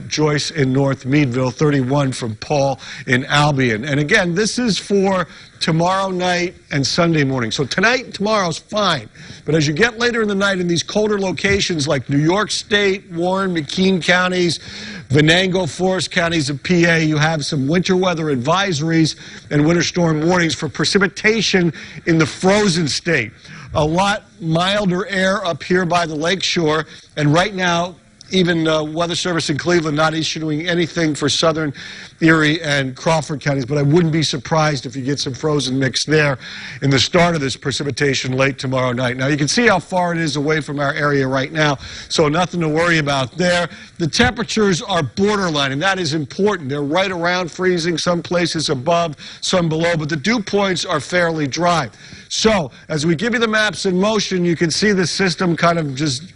Joyce in North Meadville, 31 from Paul in Albion. And again, this is for tomorrow night and Sunday morning. So tonight and tomorrow's fine. But as you get later in the night in these colder locations like New York State, Warren, McKean counties, Venango, Forest counties of PA, you have some winter weather advisories and winter storm warnings for precipitation in the frozen state. A lot milder air up here by the lakeshore, and right now, even Weather Service in Cleveland not issuing anything for southern Erie and Crawford counties, but I wouldn't be surprised if you get some frozen mix there in the start of this precipitation late tomorrow night. Now, you can see how far it is away from our area right now, so nothing to worry about there. The temperatures are borderline, and that is important. They're right around freezing, some places above, some below, but the dew points are fairly dry. So, as we give you the maps in motion, you can see the system kind of just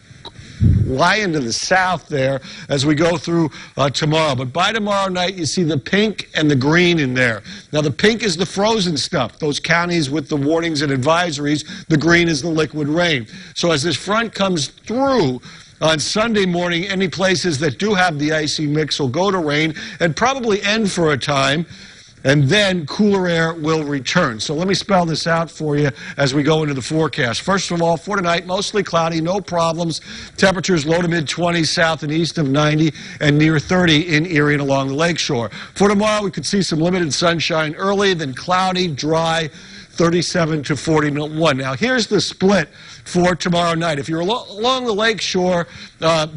lying to the south there as we go through tomorrow. But by tomorrow night, you see the pink and the green in there. Now, the pink is the frozen stuff, those counties with the warnings and advisories. The green is the liquid rain. So as this front comes through on Sunday morning, any places that do have the icy mix will go to rain and probably end for a time, and then cooler air will return. So let me spell this out for you as we go into the forecast. First of all, for tonight, mostly cloudy, no problems. Temperatures low to mid-20s, south and east of 90, and near 30 in Erie and along the lakeshore. For tomorrow, we could see some limited sunshine early, then cloudy, dry, 37 to 41. Now, here's the split for tomorrow night. If you're along the lakeshore,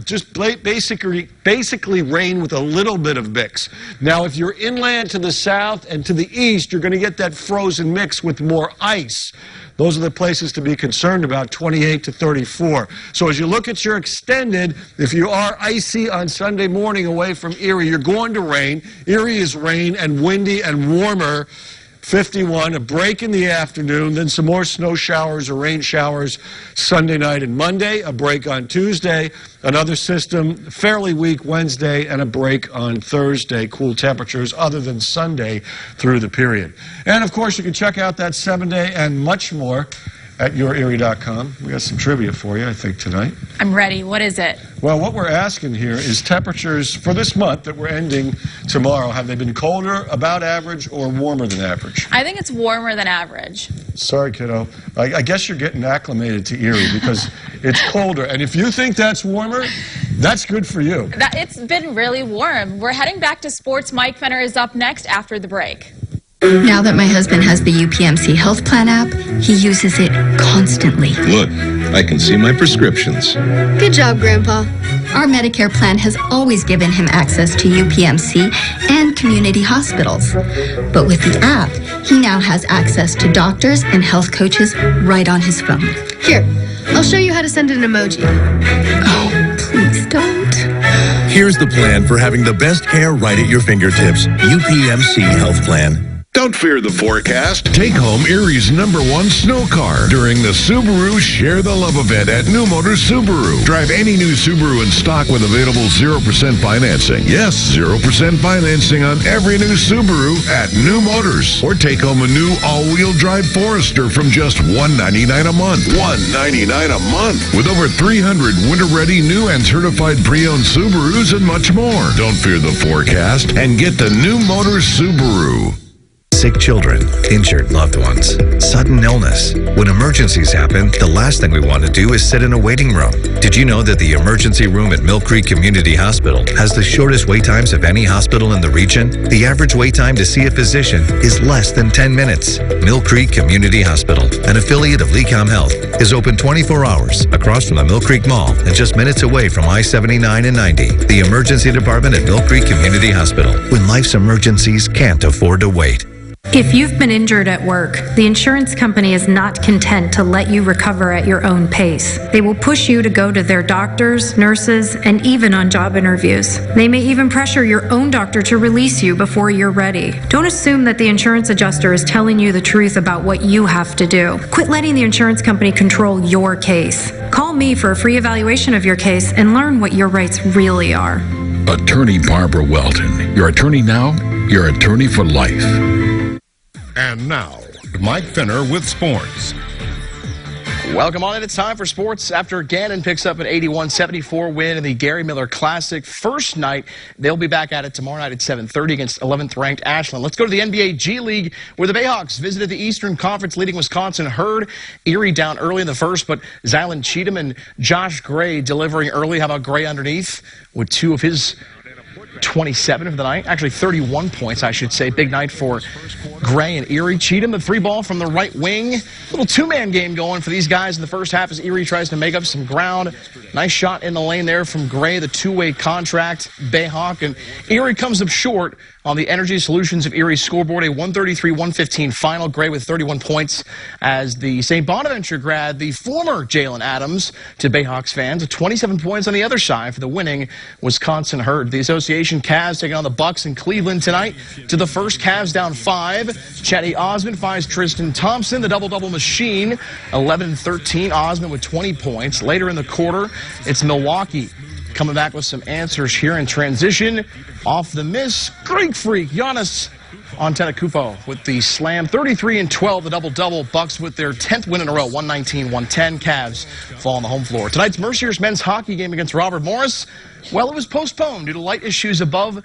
just basically rain with a little bit of mix. Now, if you're inland to the south and to the east, you're going to get that frozen mix with more ice. Those are the places to be concerned about, 28 to 34. So as you look at your extended, if you are icy on Sunday morning away from Erie, you're going to rain. Erie is rain and windy and warmer. 51, a break in the afternoon, then some more snow showers or rain showers Sunday night and Monday, a break on Tuesday, another system fairly weak Wednesday, and a break on Thursday. Cool temperatures other than Sunday through the period. And of course, you can check out that 7-day and much more at yourerie.com. We got some trivia for you, I think, tonight. I'm ready. What is it? Well, what we're asking here is temperatures for this month that we're ending tomorrow. Have they been colder, about average, or warmer than average? I think it's warmer than average. Sorry, kiddo. I guess you're getting acclimated to Erie because it's colder. And if you think that's warmer, that's good for you. It's been really warm. We're heading back to sports. Mike Fenner is up next after the break. Now that my husband has the UPMC Health Plan app, he uses it constantly. Look, I can see my prescriptions. Good job, Grandpa. Our Medicare plan has always given him access to UPMC and community hospitals. But with the app, he now has access to doctors and health coaches right on his phone. Here, I'll show you how to send an emoji. Oh, please don't. Here's the plan for having the best care right at your fingertips. UPMC Health Plan. Don't fear the forecast. Take home Erie's #1 snow car during the Subaru Share the Love event at New Motors Subaru. Drive any new Subaru in stock with available 0% financing. Yes, 0% financing on every new Subaru at New Motors. Or take home a new all-wheel drive Forester from just $199 a month. $199 a month. With over 300 winter-ready new and certified pre-owned Subarus and much more. Don't fear the forecast and get the New Motors Subaru. Sick children, injured loved ones, sudden illness. When emergencies happen, the last thing we want to do is sit in a waiting room. Did you know that the emergency room at Mill Creek Community Hospital has the shortest wait times of any hospital in the region? The average wait time to see a physician is less than 10 minutes. Mill Creek Community Hospital, an affiliate of Lecom Health, is open 24 hours across from the Mill Creek Mall and just minutes away from I-79 and 90. The emergency department at Mill Creek Community Hospital, when life's emergencies can't afford to wait. If you've been injured at work, the insurance company is not content to let you recover at your own pace. They will push you to go to their doctors, nurses, and even on job interviews. They may even pressure your own doctor to release you before you're ready. Don't assume that the insurance adjuster is telling you the truth about what you have to do. Quit letting the insurance company control your case. Call me for a free evaluation of your case and learn what your rights really are. Attorney Barbara Welton. Your attorney now, your attorney for life. And now, Mike Fenner with sports. Welcome on in. It's time for sports after Gannon picks up an 81-74 win in the Gary Miller Classic. First night, they'll be back at it tomorrow night at 7:30 against 11th-ranked Ashland. Let's go to the NBA G League, where the Bayhawks visited the Eastern Conference leading Wisconsin Herd. Erie down early in the first, but Zylan Cheatham and Josh Gray delivering early. How about Gray underneath with two of his 27 of the night. Actually, 31 points, I should say. Big night for Gray and Erie. Cheatham, the 3-ball from the right wing. Little two-man game going for these guys in the first half as Erie tries to make up some ground. Nice shot in the lane there from Gray, the two-way contract, Bayhawk. And Erie comes up short on the Energy Solutions of Erie scoreboard, a 133-115 final. Gray with 31 points as the St. Bonaventure grad, the former Jalen Adams, to Bayhawks fans. 27 points on the other side for the winning Wisconsin Herd. The Association Cavs taking on the Bucks in Cleveland tonight. To the first, Cavs down 5. Chetty Osmond finds Tristan Thompson, the double-double machine, 11-13. Osmond with 20 points. Later in the quarter, it's Milwaukee coming back with some answers here in transition. Off the miss, Greek freak Giannis Antetokounmpo with the slam. 33-12, the double-double. Bucks with their 10th win in a row, 119-110. Cavs fall on the home floor. Tonight's Mercier's men's hockey game against Robert Morris, well, it was postponed due to light issues above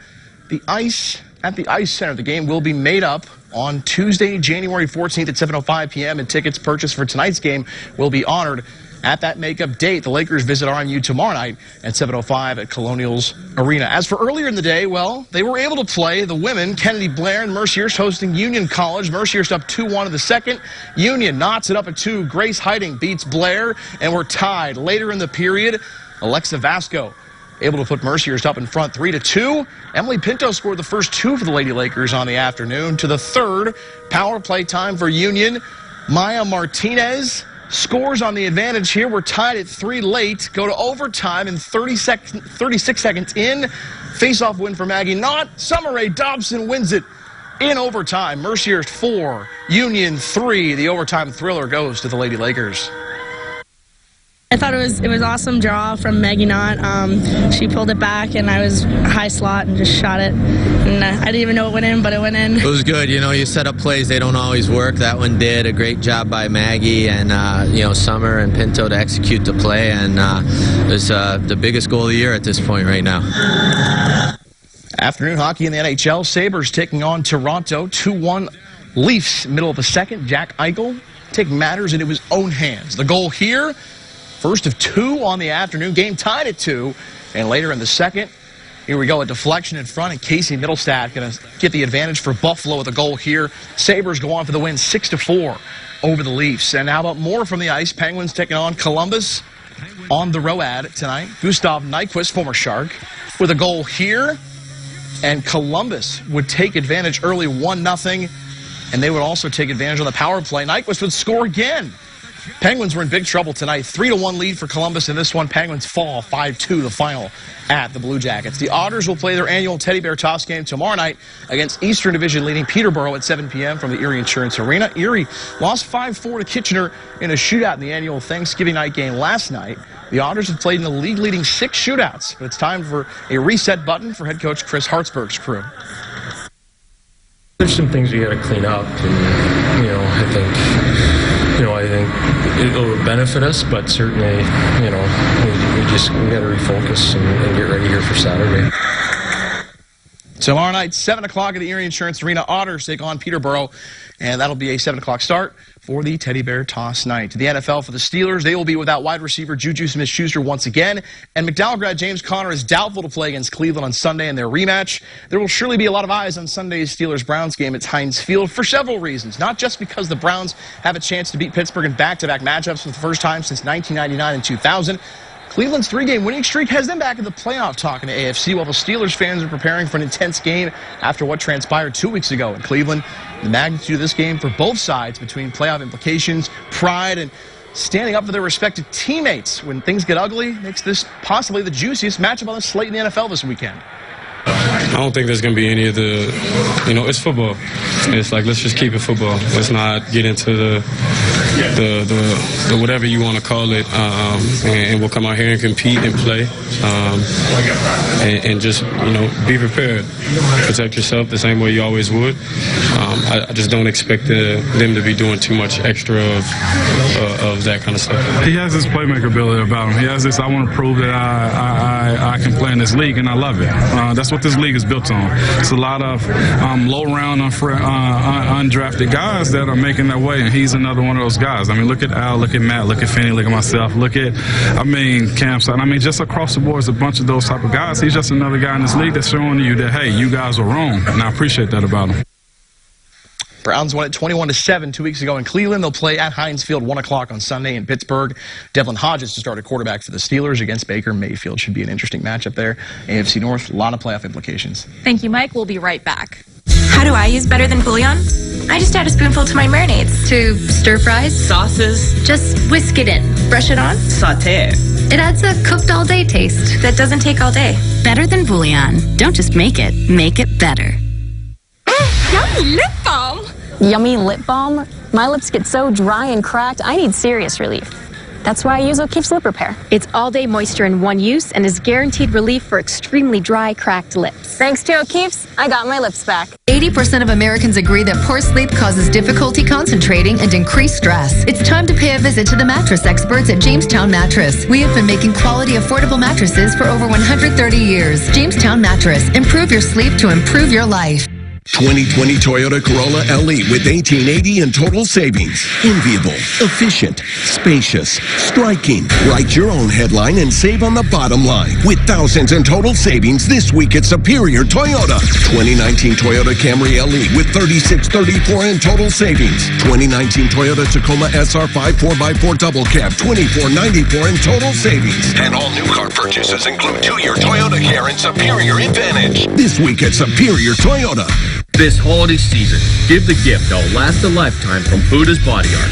the ice at the Ice Center. The game will be made up on Tuesday, January 14th at 7:05 p.m., and tickets purchased for tonight's game will be honored at that makeup date. The Lakers visit RMU tomorrow night at 7:05 at Colonials Arena. As for earlier in the day, well, they were able to play. The women, Kennedy Blair and Mercier's hosting Union College. Mercier's up 2-1 in the second. Union knots it up at 2. Grace Heiting beats Blair, and we're tied. Later in the period, Alexa Vasco able to put Mercier's up in front 3-2. Emily Pinto scored the first 2 for the Lady Lakers on the afternoon. To the third, power play time for Union. Maya Martinez scores on the advantage here. We're tied at 3 late. Go to overtime in 36 seconds in. Face-off win for Maggie Knott. Summer Rae Dobson wins it in overtime. Mercier's 4, Union 3. The overtime thriller goes to the Lady Lakers. I thought it was awesome draw from Maggie Knott. She pulled it back, and I was high slot and just shot it. And I didn't even know it went in, but it went in. It was good. You know, you set up plays, they don't always work. That one did. A great job by Maggie and, Summer and Pinto to execute the play. And it was the biggest goal of the year at this point right now. Afternoon hockey in the NHL. Sabres taking on Toronto. 2-1 Leafs, middle of the second. Jack Eichel taking matters into his own hands. The goal here, first of 2 on the afternoon. Game tied at 2. And later in the second, here we go, a deflection in front, and Casey Middlestat going to get the advantage for Buffalo with a goal here. Sabres go on for the win 6-4 over the Leafs. And how about more from the ice? Penguins taking on Columbus on the Road tonight. Gustav Nyquist, former Shark, with a goal here. And Columbus would take advantage early 1-0. And they would also take advantage on the power play. Nyquist would score again. Penguins were in big trouble tonight. 3-1 lead for Columbus in this one. Penguins fall 5-2 the final at the Blue Jackets. The Otters will play their annual Teddy Bear Toss game tomorrow night against Eastern Division leading Peterborough at 7 p.m. from the Erie Insurance Arena. Erie lost 5-4 to Kitchener in a shootout in the annual Thanksgiving night game last night. The Otters have played in the league leading 6 shootouts, but it's time for a reset button for head coach Chris Hartsburg's crew. There's some things we got to clean up, and I think it'll benefit us, but certainly, we got to refocus and get ready here for Saturday. Tomorrow night, 7 o'clock at the Erie Insurance Arena. Otters take on Peterborough, and that'll be a 7 o'clock start for the Teddy Bear Toss night. To the NFL for the Steelers, they will be without wide receiver Juju Smith-Schuster once again, and McDowell grad James Conner is doubtful to play against Cleveland on Sunday in their rematch. There will surely be a lot of eyes on Sunday's Steelers-Browns game at Heinz Field for several reasons, not just because the Browns have a chance to beat Pittsburgh in back-to-back matchups for the first time since 1999 and 2000. Cleveland's 3-game winning streak has them back in the playoff talk in the AFC, while the Steelers fans are preparing for an intense game after what transpired 2 weeks ago in Cleveland. The magnitude of this game for both sides between playoff implications, pride, and standing up for their respective teammates when things get ugly makes this possibly the juiciest matchup on the slate in the NFL this weekend. I don't think there's going to be any of the, it's football. It's like, let's just keep it football. Let's not get into the whatever you want to call it, and we'll come out here and compete and play, and just, be prepared. Protect yourself the same way you always would. I just don't expect them to be doing too much extra of that kind of stuff. He has this playmaker ability about him. He has this, I want to prove that I can play in this league, and I love it. That's what this league is built on. It's a lot of low-round, undrafted guys that are making their way, and he's another one of those guys. guys. I mean, look at Al, look at Matt, look at Finney, look at myself, look at, Campside. I mean, just across the board, there's a bunch of those type of guys. He's just another guy in this league that's showing you that, hey, you guys were wrong, and I appreciate that about him. Browns won it 21-7 2 weeks ago in Cleveland. They'll play at Heinz Field 1 o'clock on Sunday in Pittsburgh. Devlin Hodges to start a quarterback for the Steelers against Baker Mayfield. Should be an interesting matchup there. AFC North, a lot of playoff implications. Thank you, Mike. We'll be right back. How do I use better than bouillon? I just add a spoonful to my marinades. To stir fries? Sauces. Just whisk it in. Brush it on. Sauté. It adds a cooked all day taste. That doesn't take all day. Better than bouillon. Don't just make it better. Yummy lip balm. Yummy lip balm? My lips get so dry and cracked, I need serious relief. That's why I use O'Keeffe's Lip Repair. It's all-day moisture in one use and is guaranteed relief for extremely dry, cracked lips. Thanks to O'Keeffe's, I got my lips back. 80% of Americans agree that poor sleep causes difficulty concentrating and increased stress. It's time to pay a visit to the mattress experts at Jamestown Mattress. We have been making quality, affordable mattresses for over 130 years. Jamestown Mattress. Improve your sleep to improve your life. 2020 Toyota Corolla LE with $1,880 in total savings. Enviable, efficient, spacious, striking. Write your own headline and save on the bottom line. With thousands in total savings this week at Superior Toyota. 2019 Toyota Camry LE with $3,634 in total savings. 2019 Toyota Tacoma SR5 4x4 double cab, $2,494 in total savings. And all new car purchases include 2-year Toyota Care and Superior Advantage. This week at Superior Toyota. This holiday season, give the gift that'll last a lifetime from Buddha's Body Art.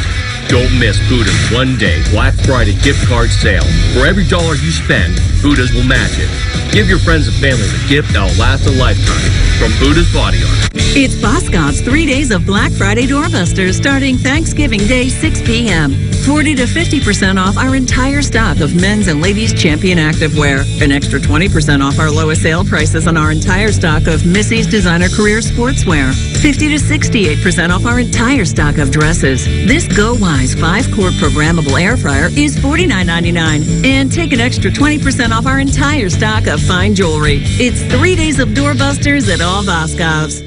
Don't miss Buddha's one-day Black Friday gift card sale. For every dollar you spend, Buddha's will match it. Give your friends and family the gift that'll last a lifetime from Buddha's Body Art. It's Boscov's 3 days of Black Friday doorbusters starting Thanksgiving Day, 6 p.m. 40 to 50% off our entire stock of men's and ladies' Champion activewear. An extra 20% off our lowest sale prices on our entire stock of Missy's Designer Career Sportswear. 50 to 68% off our entire stock of dresses. This Go-Wise 5-quart programmable air fryer is $49.99. And take an extra 20% off our entire stock of fine jewelry. It's 3 days of doorbusters at all Boscov's.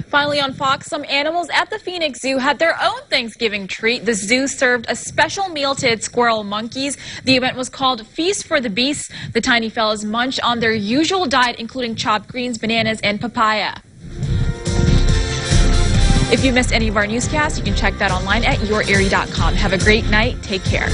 Finally on Fox, some animals at the Phoenix Zoo had their own Thanksgiving treat. The zoo served a special meal to its squirrel monkeys. The event was called Feast for the Beasts. The tiny fellas munched on their usual diet, including chopped greens, bananas, and papaya. If you missed any of our newscasts, you can check that online at yourerie.com. Have a great night. Take care.